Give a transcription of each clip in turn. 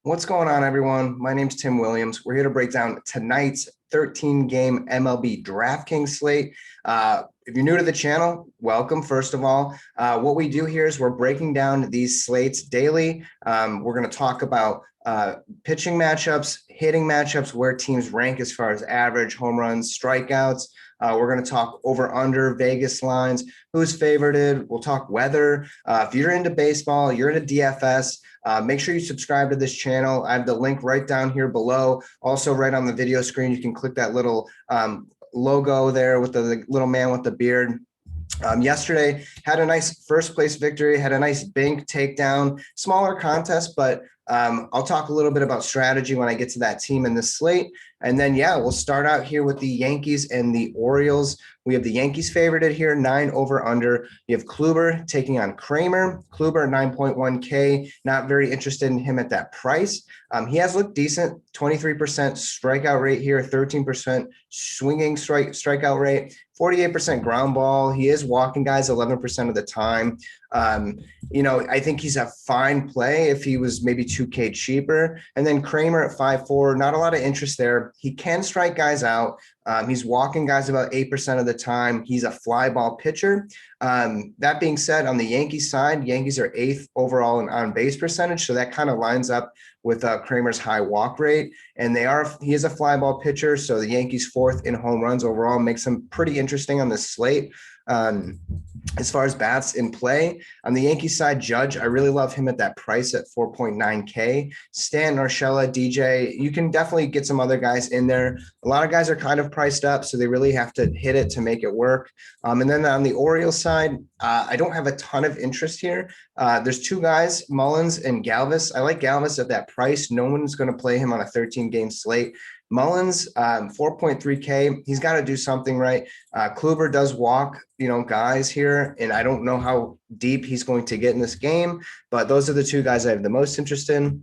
What's going on, everyone? My name's Tim Williams. We're here to break down tonight's 13-game MLB DraftKings slate. If you're new to the channel, welcome, first of all. What we do here is we're breaking down these slates daily. We're going to talk about pitching matchups, hitting matchups, where teams rank as far as average, home runs, strikeouts. We're going to talk over under Vegas lines, who's favorited. We'll talk weather. If you're into baseball, you're into DFS, make sure you subscribe to this channel. I have the link right down here below. Also, right on the video screen, you can click that little logo there with the little man with the beard. Yesterday had a nice first place victory, had a nice bank takedown, smaller contest, but I'll talk a little bit about strategy when I get to that team in this slate. And then, yeah, we'll start out here with the Yankees and the Orioles. We have the Yankees favorited here, 9 over under. You have Kluber taking on Kramer. Kluber 9.1K, not very interested in him at that price. He has looked decent, 23% strikeout rate here, 13% swinging strikeout rate, 48% ground ball. He is walking guys 11% of the time. I think he's a fine play if he was maybe 2K cheaper. And then Kramer at 5.4, not a lot of interest there. He can strike guys out. He's walking guys about 8% of the time. He's a fly ball pitcher. That being said, on the Yankees side, Yankees are 8th overall in on base percentage. So that kind of lines up with Kramer's high walk rate. And he is a fly ball pitcher. So the Yankees 4th in home runs overall makes him pretty interesting on this slate. As far as bats in play, on the Yankees side, Judge, I really love him at that price at 4.9K. Stan, Urshela, DJ, you can definitely get some other guys in there. A lot of guys are kind of priced up, so they really have to hit it to make it work. And then on the Orioles side, I don't have a ton of interest here. There's two guys, Mullins and Galvis. I like Galvis at that price. No one's going to play him on a 13-game slate. Mullins, 4.3K. He's got to do something right. Kluber does walk, guys here, and I don't know how deep he's going to get in this game, but those are the two guys I have the most interest in.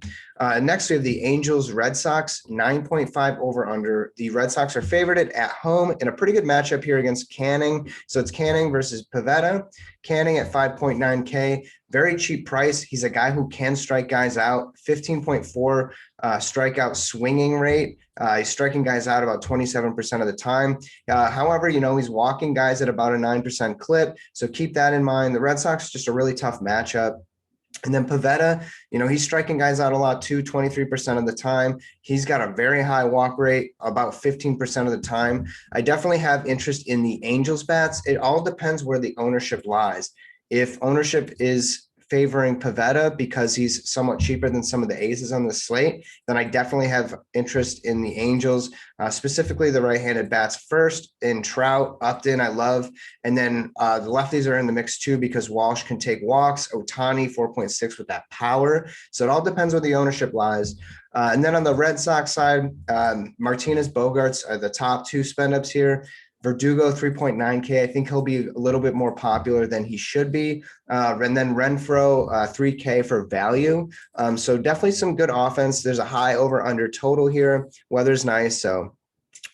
Next, we have the Angels Red Sox, 9.5 over under. The Red Sox are favored at home in a pretty good matchup here against Canning. So it's Canning versus Pivetta. Canning at 5.9K, very cheap price. He's a guy who can strike guys out, 15.4 strikeout swinging rate. He's striking guys out about 27% of the time. However, he's walking guys at about a 9% clip. So keep that in mind. The Red Sox, just a really tough matchup. And then Pivetta, he's striking guys out a lot too, 23% of the time. He's got a very high walk rate, about 15% of the time. I definitely have interest in the Angels bats. It all depends where the ownership lies. If ownership is favoring Pivetta because he's somewhat cheaper than some of the aces on the slate, then I definitely have interest in the Angels, specifically the right-handed bats first in Trout, Upton, I love. And then the lefties are in the mix too because Walsh can take walks. Ohtani, 4.6 with that power. So it all depends where the ownership lies. And then on the Red Sox side, Martinez, Bogarts are the top two spend-ups here. Verdugo, 3.9K. I think he'll be a little bit more popular than he should be. And then Renfroe, 3K for value. So definitely some good offense. There's a high over-under total here. Weather's nice, so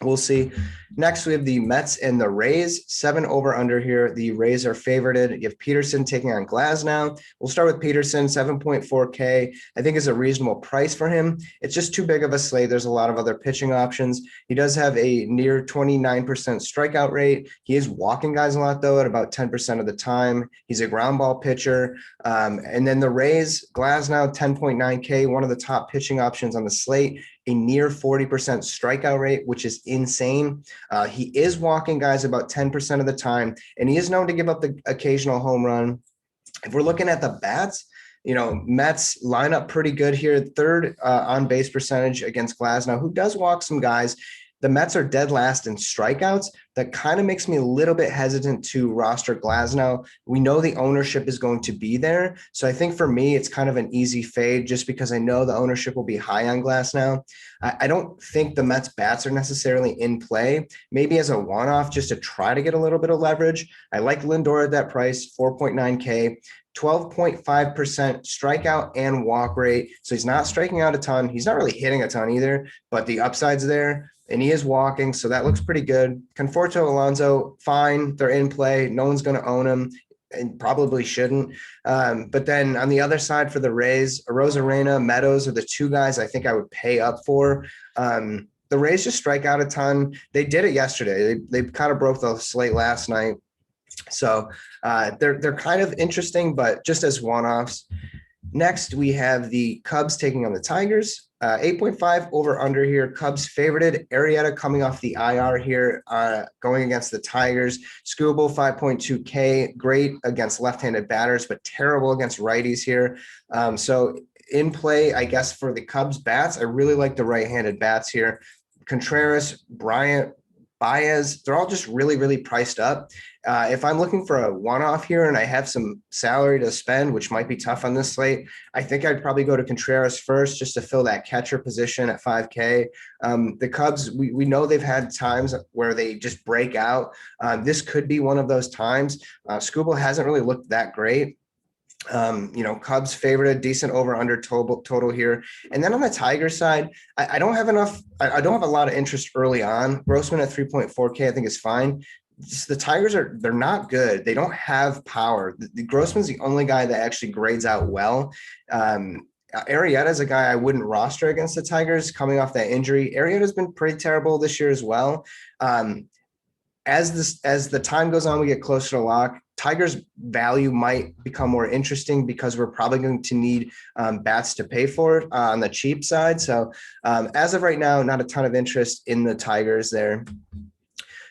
we'll see. Next, we have the Mets and the Rays, 7 over under here. The Rays are favorited. You have Peterson taking on Glasnow. We'll start with Peterson, 7.4K. I think is a reasonable price for him. It's just too big of a slate. There's a lot of other pitching options. He does have a near 29% strikeout rate. He is walking guys a lot, though, at about 10% of the time. He's a ground ball pitcher. And then the Rays, Glasnow, 10.9K, one of the top pitching options on the slate, a near 40% strikeout rate, which is insane. He is walking guys about 10% of the time, and he is known to give up the occasional home run. If we're looking at the bats, Mets line up pretty good here. 3rd on base percentage against Glasnow, who does walk some guys. The Mets are dead last in strikeouts. That kind of makes me a little bit hesitant to roster Glasnow. We know the ownership is going to be there. So I think for me, it's kind of an easy fade just because I know the ownership will be high on Glasnow. I don't think the Mets bats are necessarily in play, maybe as a one-off just to try to get a little bit of leverage. I like Lindor at that price, 4.9K. 12.5% strikeout and walk rate. So he's not striking out a ton. He's not really hitting a ton either, but the upside's there. And he is walking, so that looks pretty good. Conforto, Alonso, fine. They're in play. No one's going to own him. and probably shouldn't. But then on the other side for the Rays, Arozarena, Meadows are the two guys I think I would pay up for. The Rays just strike out a ton. They did it yesterday. They kind of broke the slate last night. So they're kind of interesting, but just as one-offs. Next, we have the Cubs taking on the Tigers. 8.5 over under here. Cubs favorited. Arrieta coming off the IR here, going against the Tigers. Skubal 5.2K, great against left-handed batters, but terrible against righties here. So in play, I guess, for the Cubs bats, I really like the right-handed bats here. Contreras, Bryant, Baez, they're all just really, really priced up. If I'm looking for a one-off here and I have some salary to spend, which might be tough on this slate, I think I'd probably go to Contreras first just to fill that catcher position at 5K. The Cubs, we know they've had times where they just break out. This could be one of those times. Skubal hasn't really looked that great. Cubs favored a decent over under total here. And then on the Tigers side, I don't have enough. I don't have a lot of interest early on. Grossman at 3.4K, I think is fine. The Tigers they're not good. They don't have power. The Grossman's the only guy that actually grades out well. Arrieta is a guy I wouldn't roster against the Tigers coming off that injury. Arrieta's been pretty terrible this year as well. As the time goes on, we get closer to lock. Tigers value might become more interesting because we're probably going to need bats to pay for it on the cheap side. So as of right now, not a ton of interest in the Tigers there.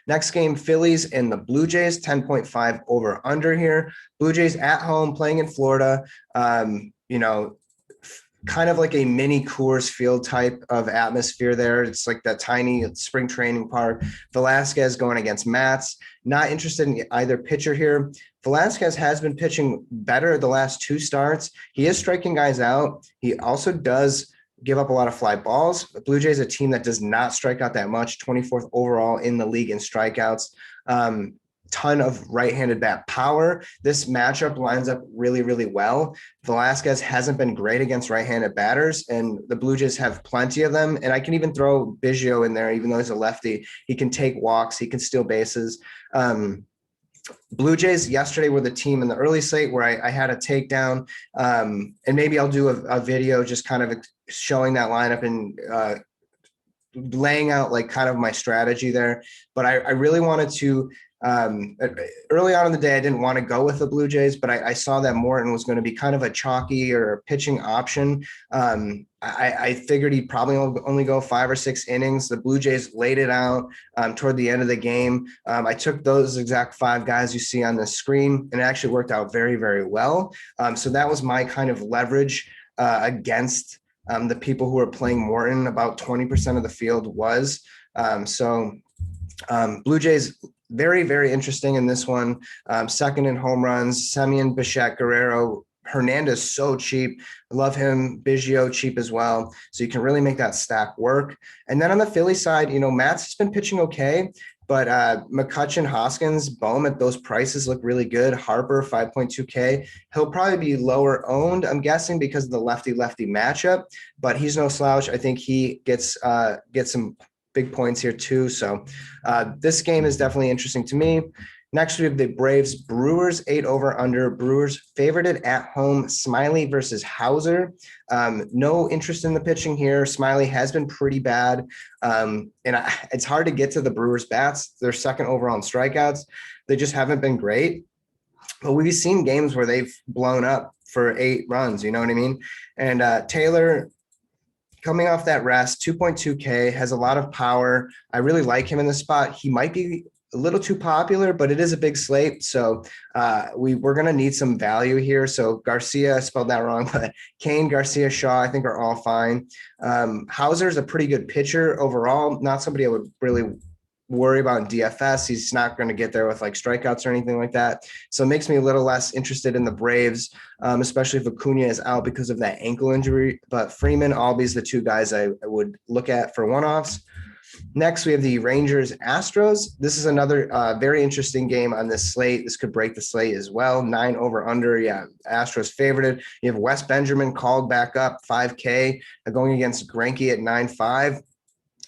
Next game, Phillies and the Blue Jays, 10.5 over under here. Blue Jays at home playing in Florida. Kind of like a mini Coors Field type of atmosphere there. It's like that tiny spring training park. Velasquez going against Matz. Not interested in either pitcher here. Velasquez has been pitching better the last two starts. He is striking guys out. He also does give up a lot of fly balls. The Blue Jays, a team that does not strike out that much, 24th overall in the league in strikeouts. Ton of right-handed bat power. This matchup lines up really, really well. Velasquez hasn't been great against right-handed batters, and the Blue Jays have plenty of them. And I can even throw Biggio in there, even though he's a lefty. He can take walks. He can steal bases. Blue Jays yesterday were the team in the early slate where I had a takedown, and maybe I'll do a video just kind of showing that lineup and laying out like kind of my strategy there. But I really wanted to early on in the day, I didn't want to go with the Blue Jays, but I saw that Morton was going to be kind of a chalky or a pitching option. I figured he'd probably only go 5 or 6 innings. The Blue Jays laid it out toward the end of the game. I took those exact 5 guys you see on the screen, and it actually worked out very, very well. So that was my kind of leverage against the people who were playing Morton. About 20% of the field was. Blue Jays, very, very interesting in this one. Second in home runs, Semien, Bichette, Guerrero, Hernandez, so cheap. I love him. Biggio, cheap as well. So you can really make that stack work. And then on the Philly side, Matz has been pitching okay, but McCutchen, Hoskins, Bohm at those prices look really good. Harper, 5.2K. He'll probably be lower owned, I'm guessing, because of the lefty-lefty matchup, but he's no slouch. I think he gets some big points here too. So this game is definitely interesting to me. Next, we have the Braves Brewers, 8 over under. Brewers favorited at home. Smiley versus Hauser. No interest in the pitching here. Smiley has been pretty bad. It's hard to get to the Brewers bats. They're second overall in strikeouts. They just haven't been great. But we've seen games where they've blown up for 8 runs. You know what I mean? And Taylor, coming off that rest, 2.2K, has a lot of power. I really like him in this spot. He might be a little too popular, but it is a big slate. So we're going to need some value here. So Garcia, I spelled that wrong, but Kane, Garcia, Shaw, I think are all fine. Hauser is a pretty good pitcher overall. Not somebody I would really worry about in DFS. He's not going to get there with like strikeouts or anything like that. So it makes me a little less interested in the Braves, especially if Acuna is out because of that ankle injury. But Freeman, Albies, the 2 guys I would look at for one-offs. Next, we have the Rangers Astros. This is another very interesting game on this slate. This could break the slate as well. 9 over under. Yeah, Astros favorited. You have Wes Benjamin called back up, 5K, going against Greinke at 9.5.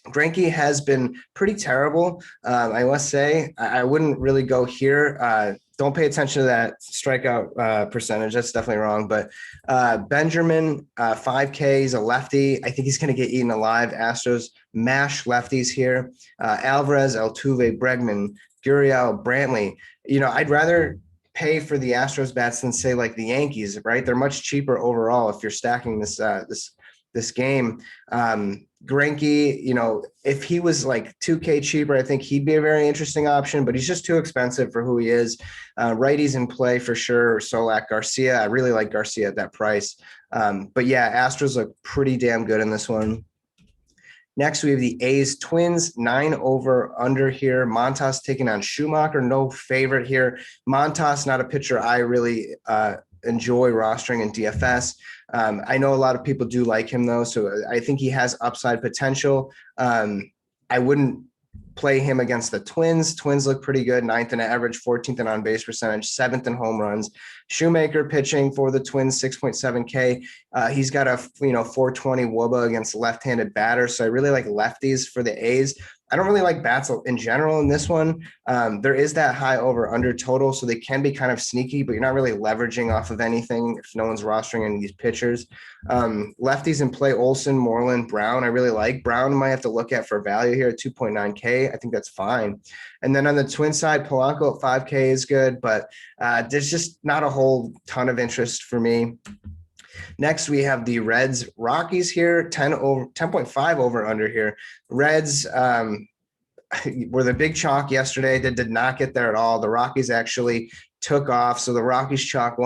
Greinke has been pretty terrible. I must say, I wouldn't really go here. Don't pay attention to that strikeout percentage. That's definitely wrong. But Benjamin, 5K, he's a lefty. I think he's going to get eaten alive. Astros mash lefties here. Alvarez, Altuve, Bregman, Gurriel, Brantley. I'd rather pay for the Astros bats than say like the Yankees, right? They're much cheaper overall if you're stacking this game. Greinke, if he was like 2K cheaper, I think he'd be a very interesting option, but he's just too expensive for who he is. Righties in play for sure. Solak, Garcia. I really like Garcia at that price. But yeah, Astros look pretty damn good in this one. Next, we have the A's Twins, 9 over under here. Montas taking on Schumacher, no favorite here. Montas, not a pitcher I really enjoy rostering in DFS. I know a lot of people do like him though, so I think he has upside potential. I wouldn't play him against the Twins. Twins look pretty good, 9th in average, 14th in on-base percentage, 7th in home runs. Shoemaker pitching for the Twins, 6.7K. He's got a 420 WOBA against left-handed batters, so I really like lefties for the A's. I don't really like bats in general in this one. There is that high over under total, so they can be kind of sneaky, but you're not really leveraging off of anything if no one's rostering any of these pitchers. Lefties in play, Olsen, Moreland, Brown. I really like Brown. Might have to look at for value here at 2.9K. I think that's fine. And then on the Twin side, Polanco at 5K is good, but there's just not a whole ton of interest for me. Next, we have the Reds Rockies here, 10.5 over under here. Reds were the big chalk yesterday. They did not get there at all. The Rockies actually took off. So the Rockies chalk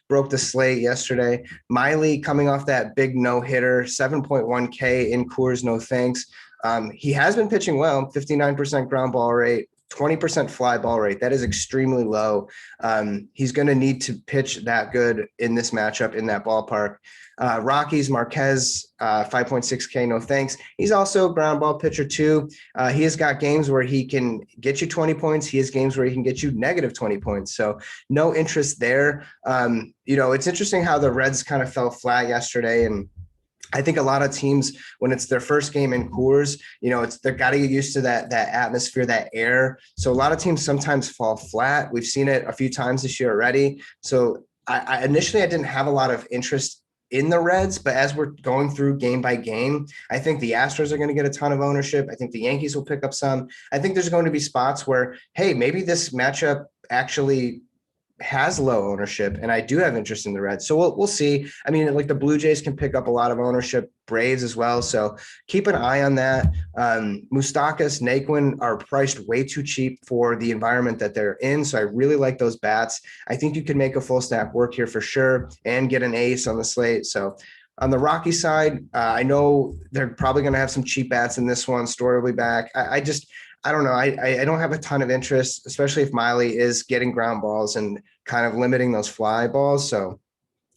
broke the slate yesterday. Miley coming off that big no-hitter, 7.1K in Coors, no thanks. He has been pitching well, 59% ground ball rate, 20% fly ball rate. That is extremely low. He's going to need to pitch that good in this matchup in that ballpark. Rockies, Marquez, 5.6K, no thanks. He's also a ground ball pitcher too. He has got games where he can get you 20 points. He has games where he can get you negative 20 points. So no interest there. It's interesting how the Reds kind of fell flat yesterday, and I think a lot of teams, when it's their first game in Coors, they've got to get used to that atmosphere, that air. So a lot of teams sometimes fall flat. We've seen it a few times this year already. So I initially didn't have a lot of interest in the Reds, but as we're going through game by game, I think the Astros are going to get a ton of ownership. I think the Yankees will pick up some. I think there's going to be spots where, hey, maybe this matchup actually has low ownership, and I do have interest in the Reds. So we'll see. I mean, like the Blue Jays can pick up a lot of ownership, Braves as well. So keep an eye on that. Moustakas, Naquin are priced way too cheap for the environment that they're in. So I really like those bats. I think you can make a full stack work here for sure and get an ace on the slate. So on the Rocky side, I know they're probably going to have some cheap bats in this one. Story will be back. I don't know. I don't have a ton of interest, especially if Miley is getting ground balls and kind of limiting those fly balls. So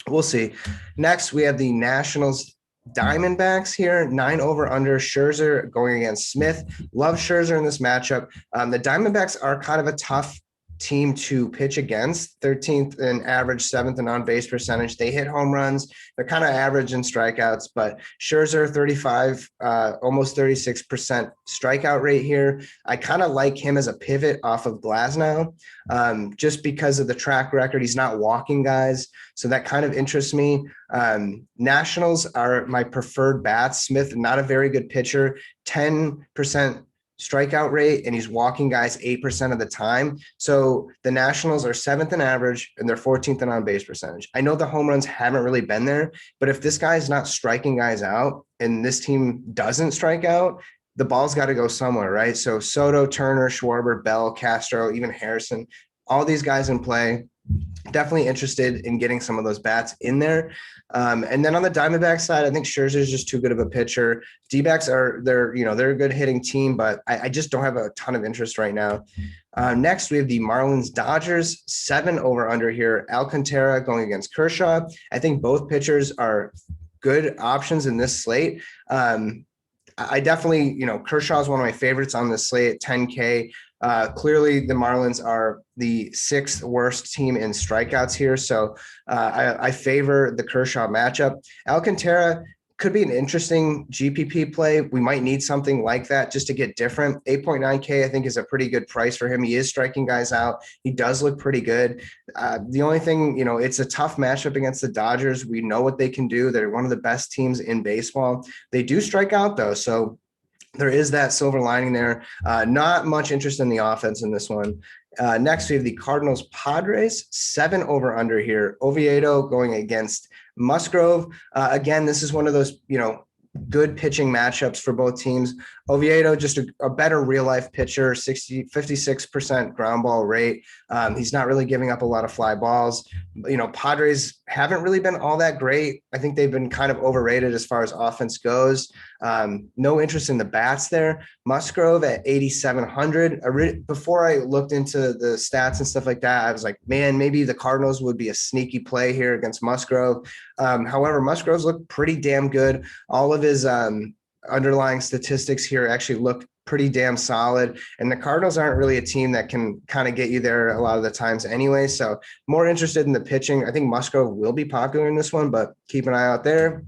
we'll see. Next, we have the Nationals Diamondbacks here, 9 over under. Scherzer going against Smith. Love Scherzer in this matchup. The Diamondbacks are kind of a tough team to pitch against, 13th in average, 7th in on-base percentage. They hit home runs. They're kind of average in strikeouts, but Scherzer 35, almost 36% strikeout rate here. I kind of like him as a pivot off of Glasnow, just because of the track record. He's not walking guys, so that kind of interests me. Nationals are my preferred bats. Smith, not a very good pitcher, 10% strikeout rate, and he's walking guys 8% of the time. So the Nationals are 7th in average and they're 14th in on-base percentage. I know the home runs haven't really been there, but if this guy's not striking guys out and this team doesn't strike out, the ball's got to go somewhere, right? So Soto, Turner, Schwarber, Bell, Castro, even Harrison, all these guys in play. Definitely interested in getting some of those bats in there. And then on the Diamondback side, I think Scherzer is just too good of a pitcher. D-backs they're a good hitting team, but I just don't have a ton of interest right now. Next, we have the Marlins Dodgers, 7 over under here. Alcantara going against Kershaw. I think both pitchers are good options in this slate. I definitely, Kershaw is one of my favorites on this slate at 10K. Clearly, the Marlins are the 6th worst team in strikeouts here. So I favor the Kershaw matchup. Alcantara could be an interesting GPP play. We might need something like that just to get different. 8.9K, I think, is a pretty good price for him. He is striking guys out. He does look pretty good. The only thing, it's a tough matchup against the Dodgers. We know what they can do. They're one of the best teams in baseball. They do strike out, though. So there is that silver lining there. Not much interest in the offense in this one. Next, we have the Cardinals Padres, 7 over under here. Oviedo going against Musgrove. Again, this is one of those, good pitching matchups for both teams. Oviedo, just a better real life pitcher, 56% ground ball rate. He's not really giving up a lot of fly balls. Padres haven't really been all that great. I think they've been kind of overrated as far as offense goes. No interest in the bats there. Musgrove at 8,700. Before I looked into the stats and stuff like that, I was like, man, maybe the Cardinals would be a sneaky play here against Musgrove. However, Musgrove's look pretty damn good. All of his underlying statistics here actually look pretty damn solid. And the Cardinals aren't really a team that can kind of get you there a lot of the times anyway. So more interested in the pitching. I think Musgrove will be popular in this one, but keep an eye out there.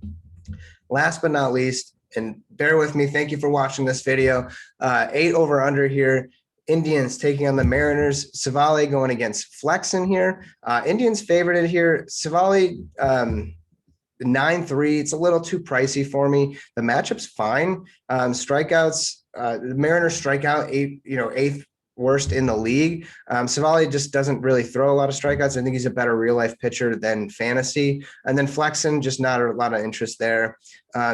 Last but not least, and bear with me, thank you for watching this video. 8 over under here. Indians taking on the Mariners. Savali going against Flexen here. Indians favorited here. Savali, 9-3. It's a little too pricey for me. The matchup's fine. Strikeouts, the Mariners strike out 8th worst in the league. Savali just doesn't really throw a lot of strikeouts. I think he's a better real life pitcher than fantasy. And then Flexen, just not a lot of interest there.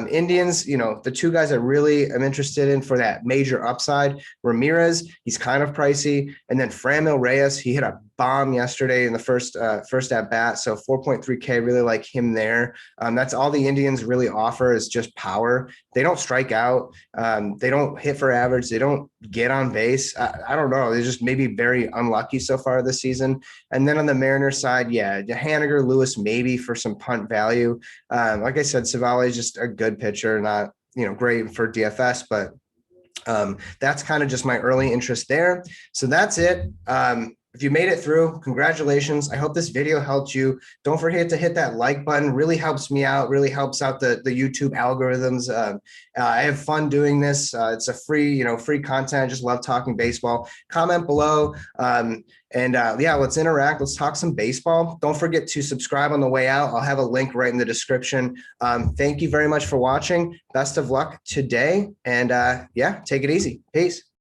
Indians, the two guys I really am interested in for that major upside, Ramirez, he's kind of pricey. And then Franmil Reyes, he hit a bomb yesterday in the first at bat. So 4.3K, really like him there. That's all the Indians really offer is just power. They don't strike out. They don't hit for average. They don't get on base. I don't know. They're just maybe very unlucky so far this season. And then on the Mariners side, Haniger, Lewis, maybe for some punt value. Like I said, Savali is just a good pitcher, not, great for DFS, but that's kind of just my early interest there. So that's it. If you made it through, congratulations. I hope this video helped you. Don't forget to hit that like button. Really helps me out, really helps out the YouTube algorithms. I have fun doing this. It's a free content. I just love talking baseball. Comment below. Let's interact. Let's talk some baseball. Don't forget to subscribe on the way out. I'll have a link right in the description. Thank you very much for watching. Best of luck today. And take it easy. Peace.